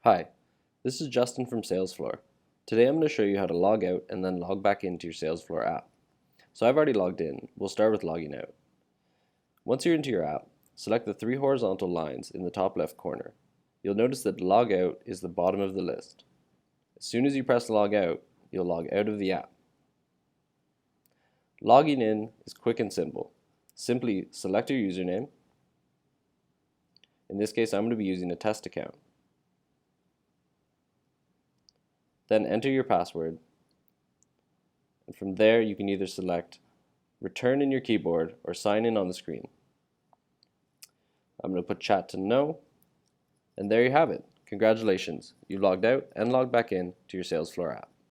Hi, this is Justin from Salesfloor. Today I'm going to show you how to log out and then log back into your Salesfloor app. So I've already logged in. We'll start with logging out. Once you're into your app, select the three horizontal lines in the top left corner. You'll notice that log out is the bottom of the list. As soon as you press log out, you'll log out of the app. Logging in is quick and simple. Simply select your username. In this case, I'm going to be using a test account. Then enter your password, and from there you can either select return in your keyboard or sign in on the screen. I'm going to put chat to no, and there you have it. Congratulations, you logged out and logged back in to your Salesfloor app.